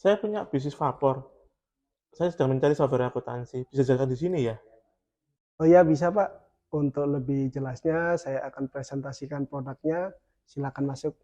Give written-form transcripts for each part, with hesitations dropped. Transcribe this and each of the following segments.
Saya punya bisnis vapor. Saya sedang mencari software akuntansi. Bisa jalan di sini ya? Oh ya, bisa Pak. Untuk lebih jelasnya, saya akan presentasikan produknya. Silakan masuk.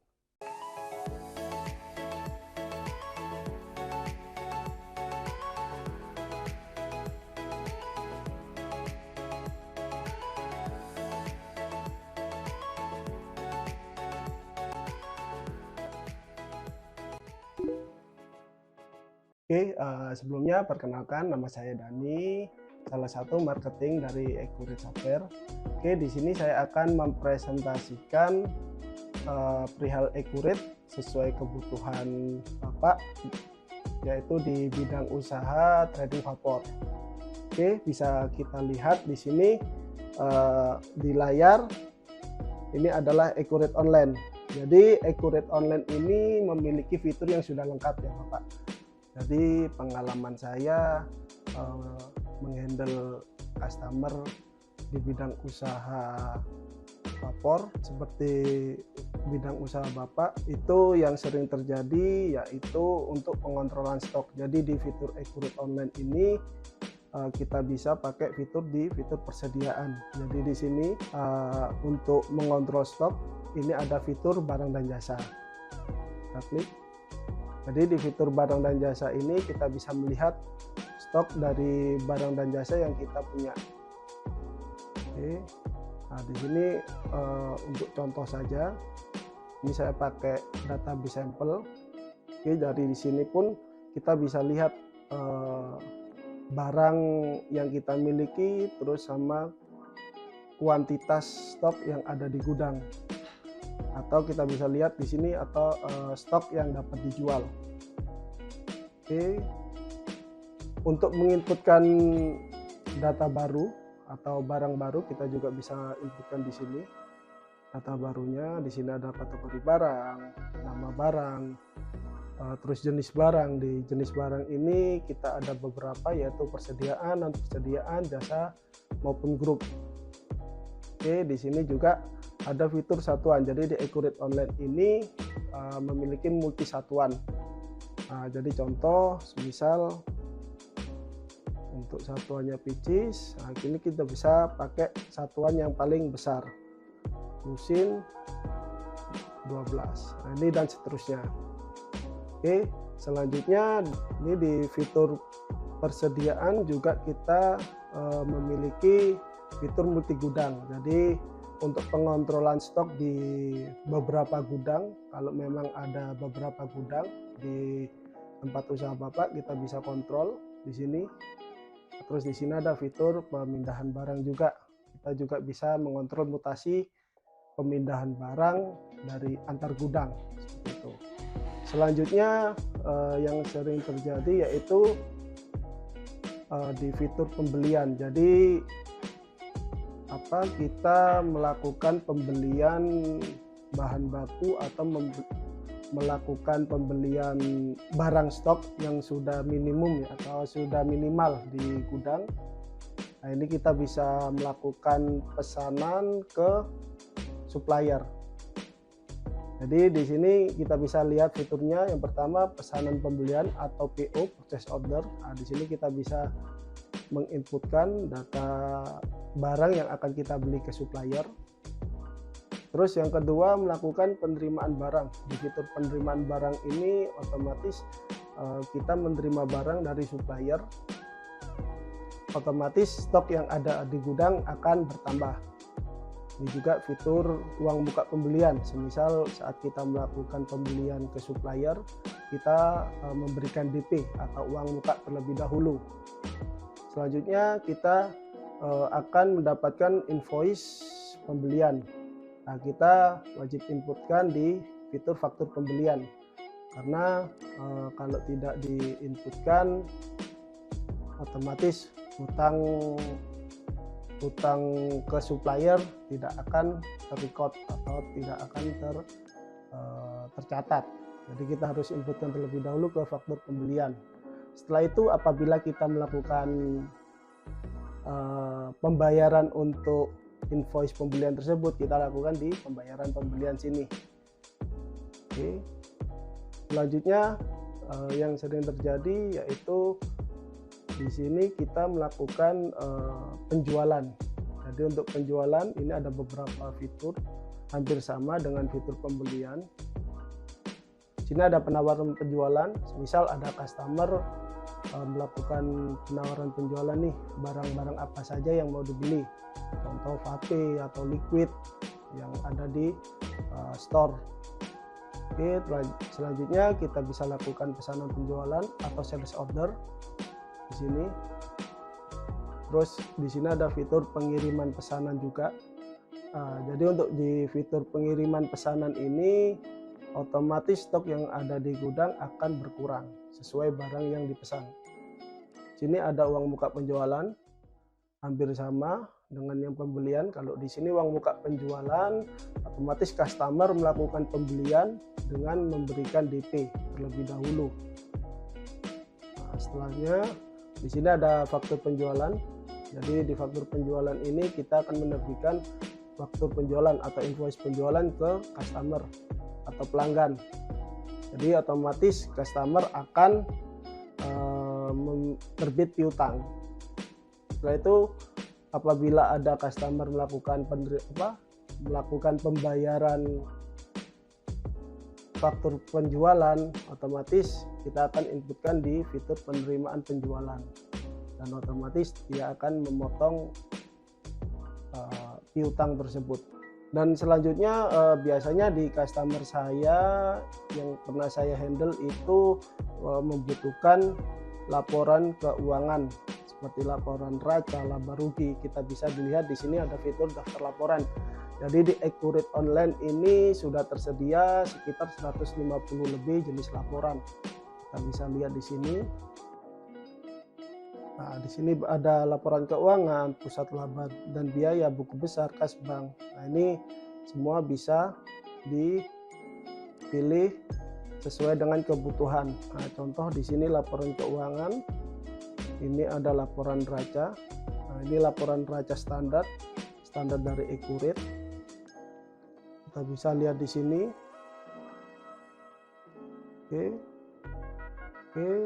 Oke, sebelumnya perkenalkan nama saya Dani, salah satu marketing dari Accurate Software. Oke, di sini saya akan mempresentasikan perihal Accurate sesuai kebutuhan Bapak, yaitu di bidang usaha trading vapor. Oke, bisa kita lihat di sini di layar ini adalah Accurate Online. Jadi Accurate Online ini memiliki fitur yang sudah lengkap ya Bapak. Jadi pengalaman saya menghandle customer di bidang usaha vapor seperti bidang usaha Bapak itu yang sering terjadi yaitu untuk pengontrolan stok. Jadi di fitur Accurate Online ini kita bisa pakai fitur di fitur persediaan. Jadi di sini untuk mengontrol stok ini ada fitur barang dan jasa. Kita klik. Jadi di fitur barang dan jasa ini kita bisa melihat stok dari barang dan jasa yang kita punya. Oke. Nah, di sini untuk contoh saja, ini saya pakai database sampel. Oke, dari di sini pun kita bisa lihat barang yang kita miliki, terus sama kuantitas stok yang ada di gudang. Atau kita bisa lihat di sini atau stok yang dapat dijual. Oke. Untuk menginputkan data baru atau barang baru kita juga bisa inputkan di sini. Data barunya di sini ada kategori barang, nama barang, terus jenis barang. Di jenis barang ini kita ada beberapa yaitu persediaan, non persediaan, jasa maupun grup. Oke, di sini juga ada fitur satuan. Jadi di Accurate Online ini memiliki multi satuan. Nah, jadi contoh, misal untuk satuannya pitches, nah ini kita bisa pakai satuan yang paling besar, lusin 12. Nah, ini dan seterusnya. Oke, selanjutnya ini di fitur persediaan juga kita memiliki fitur multi gudang. Jadi untuk pengontrolan stok di beberapa gudang, kalau memang ada beberapa gudang di tempat usaha Bapak, kita bisa kontrol di sini. Terus di sini ada fitur pemindahan barang juga. Kita juga bisa mengontrol mutasi pemindahan barang dari antar gudang seperti itu. Selanjutnya yang sering terjadi yaitu di fitur pembelian. Jadi kita melakukan pembelian bahan baku atau melakukan pembelian barang stok yang sudah minimum ya, atau sudah minimal di gudang. Nah, ini kita bisa melakukan pesanan ke supplier. Jadi di sini kita bisa lihat fiturnya. Yang pertama pesanan pembelian atau PO, purchase order. Nah, di sini kita bisa menginputkan data barang yang akan kita beli ke supplier. Terus yang kedua melakukan penerimaan barang. Di fitur penerimaan barang ini otomatis kita menerima barang dari supplier. Otomatis stok yang ada di gudang akan bertambah. Ini juga fitur uang muka pembelian. Semisal saat kita melakukan pembelian ke supplier, kita memberikan DP atau uang muka terlebih dahulu. Selanjutnya kita akan mendapatkan invoice pembelian. Nah, kita wajib inputkan di fitur faktur pembelian. Karena kalau tidak diinputkan, otomatis hutang ke supplier tidak akan terrecord atau tidak akan tercatat. Jadi kita harus inputkan terlebih dahulu ke faktur pembelian. Setelah itu apabila kita melakukan pembayaran untuk invoice pembelian tersebut, kita lakukan di pembayaran pembelian sini. Oke. Selanjutnya yang sering terjadi yaitu di sini kita melakukan penjualan. Jadi untuk penjualan ini ada beberapa fitur hampir sama dengan fitur pembelian. Di sini ada penawaran penjualan, misal ada customer melakukan penawaran penjualan nih, barang-barang apa saja yang mau dibeli, contoh vape atau liquid yang ada di store. Oke, selanjutnya kita bisa lakukan pesanan penjualan atau sales order di sini. Terus di sini ada fitur pengiriman pesanan juga. Jadi untuk di fitur pengiriman pesanan ini otomatis stok yang ada di gudang akan berkurang sesuai barang yang dipesan. Sini ada uang muka penjualan, hampir sama dengan yang pembelian. Kalau di sini uang muka penjualan, otomatis customer melakukan pembelian dengan memberikan DP terlebih dahulu. Nah, setelahnya di sini ada faktur penjualan. Jadi di faktur penjualan ini kita akan menerbitkan faktur penjualan atau invoice penjualan ke customer atau pelanggan. Jadi otomatis customer akan terbit piutang. Setelah itu apabila ada customer melakukan pembayaran faktur penjualan, otomatis kita akan inputkan di fitur penerimaan penjualan dan otomatis dia akan memotong piutang tersebut. Dan selanjutnya biasanya di customer saya yang pernah saya handle itu membutuhkan laporan keuangan seperti laporan raca, laba rugi. Kita bisa dilihat di sini ada fitur daftar laporan. Jadi di Accurate Online ini sudah tersedia sekitar 150 lebih jenis laporan. Kita bisa lihat di sini. Nah, di sini ada laporan keuangan, pusat laba dan biaya, buku besar, kas bank. Nah, ini semua bisa dipilih sesuai dengan kebutuhan. Nah, contoh di sini laporan keuangan. Ini ada laporan raca. Nah, ini laporan raca standar dari Accurate. Kita bisa lihat di sini. Oke,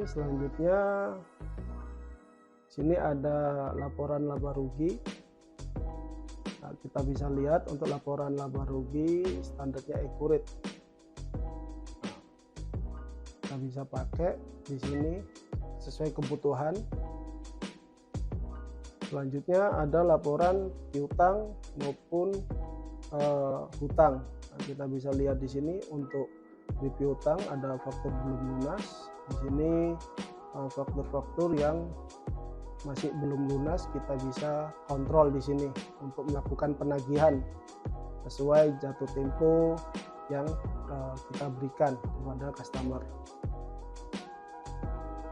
selanjutnya sini ada laporan laba rugi. Nah, kita bisa lihat untuk laporan laba rugi standarnya Accurate. Kita bisa pakai di sini sesuai kebutuhan. Selanjutnya ada laporan piutang maupun hutang. Nah, kita bisa lihat di sini untuk di piutang ada faktur belum lunas. Di sini faktur-faktur yang masih belum lunas kita bisa kontrol di sini untuk melakukan penagihan sesuai jatuh tempo yang kita berikan kepada customer.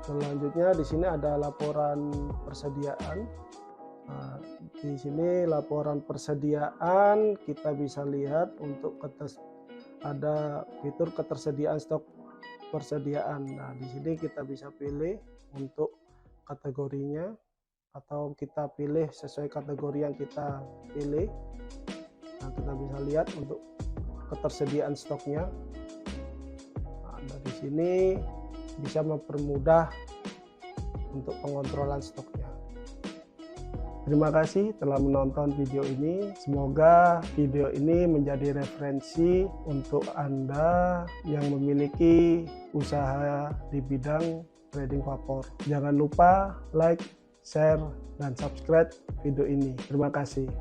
Selanjutnya di sini ada laporan persediaan. Nah, di sini laporan persediaan kita bisa lihat untuk ada fitur ketersediaan stok persediaan. Nah, di sini kita bisa pilih untuk kategorinya atau kita pilih sesuai kategori yang kita pilih. Nah, kita bisa lihat untuk ketersediaan stoknya. Nah, dari sini bisa mempermudah untuk pengontrolan stoknya. Terima kasih telah menonton video ini. Semoga video ini menjadi referensi untuk Anda yang memiliki usaha di bidang trading vapor. Jangan lupa like, share, dan subscribe video ini. Terima kasih.